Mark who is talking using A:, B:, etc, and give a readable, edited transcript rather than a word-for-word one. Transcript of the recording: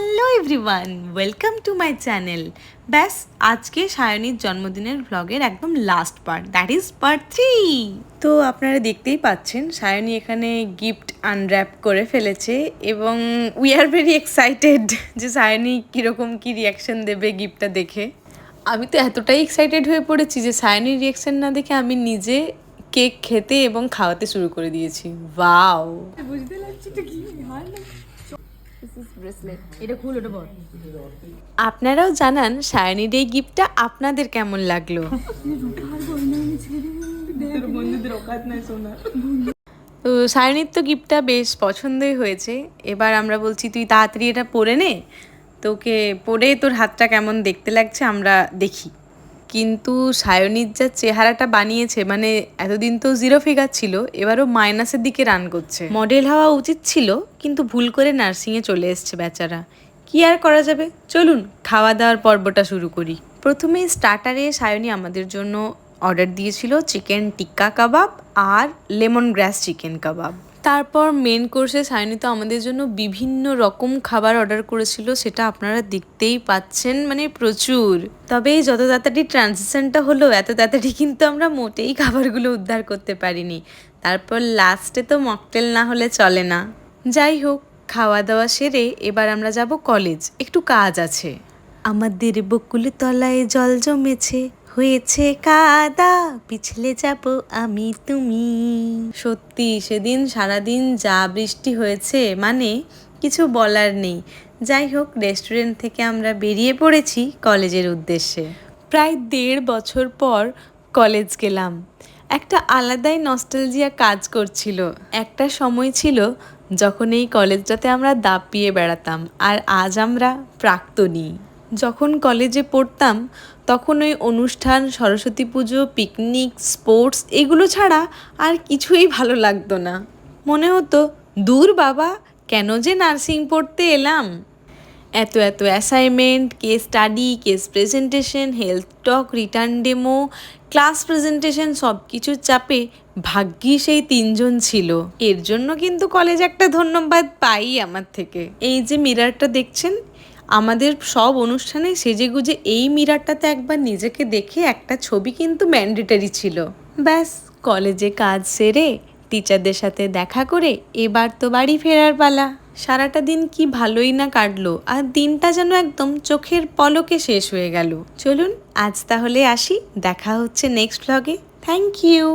A: Hello everyone, welcome to my channel. ব্যাস আজকে সায়নীর জন্মদিনের ভ্লগের একদম last part, that is part 3। তো আপনারা দেখতেই পাচ্ছেন সায়নী এখানে গিফট আনর্যাপ করে ফেলেছে এবং উই আর ভেরি এক্সাইটেড যে সায়নী কীরকম কী রিয়াকশন দেবে গিফটটা দেখে। আমি তো এতটাই এক্সাইটেড হয়ে পড়েছি যে সায়নীর রিয়াকশন না দেখে আমি নিজে কেক খেতে এবং খাওয়াতে শুরু করে দিয়েছি। ওয়াও,
B: বুঝতে লাগছে এটা কি হয় না। এটা খুল, ওটা বল।
A: আপনারাও জানান সায়নীর এই গিফটটা আপনাদের কেমন লাগলো। তো সায়নীর তো গিফটটা বেশ পছন্দই হয়েছে। এবার আমরা বলছি তুই তাড়াতাড়ি এটা পরে নে, তোকে পরে তোর হাতটা কেমন দেখতে লাগছে আমরা দেখি। কিন্তু সায়নীর যা চেহারাটা বানিয়েছে, মানে এতদিন তো 0 ফিগার ছিল, এবারও মাইনাসের দিকে রান করছে। মডেল হওয়া উচিত ছিল কিন্তু ভুল করে নার্সিংয়ে চলে এসছে বেচারা। কি আর করা যাবে, চলুন খাওয়া দাওয়ার পর্বটা শুরু করি। প্রথমে স্টার্টারে সায়নী আমাদের জন্য অর্ডার দিয়েছিল চিকেন টিক্কা কাবাব আর লেমন গ্রাস চিকেন কাবাব। তারপর মেন কোর্সে সায়নী তো আমাদের জন্য বিভিন্ন রকম খাবার অর্ডার করেছিল, সেটা আপনারা দেখতেই পাচ্ছেন, মানে প্রচুর। তবে যত তাড়াতাড়ি ট্রানজিশনটা হলো, এত তাড়াতাড়ি কিন্তু আমরা মোটেই খাবারগুলো উদ্ধার করতে পারিনি। তারপর লাস্টে তো মকটেল না হলে চলে না। যাই হোক, খাওয়া দাওয়া সেরে এবার আমরা যাব কলেজ, একটু কাজ আছে। আমাদের বকুল তলায় জল জমেছে, হয়েছে কাদা, পিছলে যাব আমি তুমি। সত্যি সেদিন সারাদিন যা বৃষ্টি হয়েছে, মানে কিছু বলার নেই। যাই হোক, রেস্টুরেন্ট থেকে আমরা বেরিয়ে পড়েছি কলেজের উদ্দেশ্যে। প্রায় 1.5 বছর পর কলেজ গেলাম। একটা আলাদাই নস্টালজিয়া কাজ করছিল। একটা সময় ছিল যখন এই কলেজটাতে আমরা দাপিয়ে বেড়াতাম, আর আজ আমরা প্রাক্তনী। যখন কলেজে পড়তাম তখন ওই অনুষ্ঠান, সরস্বতী পুজো, পিকনিক, স্পোর্টস এগুলো ছাড়া আর কিছুই ভালো লাগতো না। মনে হতো দূর বাবা, কেন যে নার্সিং পড়তে এলাম। এত assignment, case study, case presentation, health talk, return demo, class presentation, সব কিছুর চাপে ভাগ্যিস এই 3 জন ছিল। এর জন্য কিন্তু কলেজ একটা ধন্যবাদ পাই আমার থেকে। এই যে মিরারটা দেখছেন, আমাদের সব অনুষ্ঠানে সেজেগুজে এই মিরারটাতে একবার নিজেকে দেখে একটা ছবি কিন্তু ম্যান্ডেটারি ছিল। ব্যাস কলেজে কাজ সেরে টিচারদের সাথে দেখা করে এবার তো বাড়ি ফেরার পালা। সারাটা দিন কি ভালোই না কাটলো, আর দিনটা যেন একদম চোখের পলকে শেষ হয়ে গেল। চলুন আজ তাহলে আসি, দেখা হচ্ছে নেক্সট ভ্লগে। Thank you.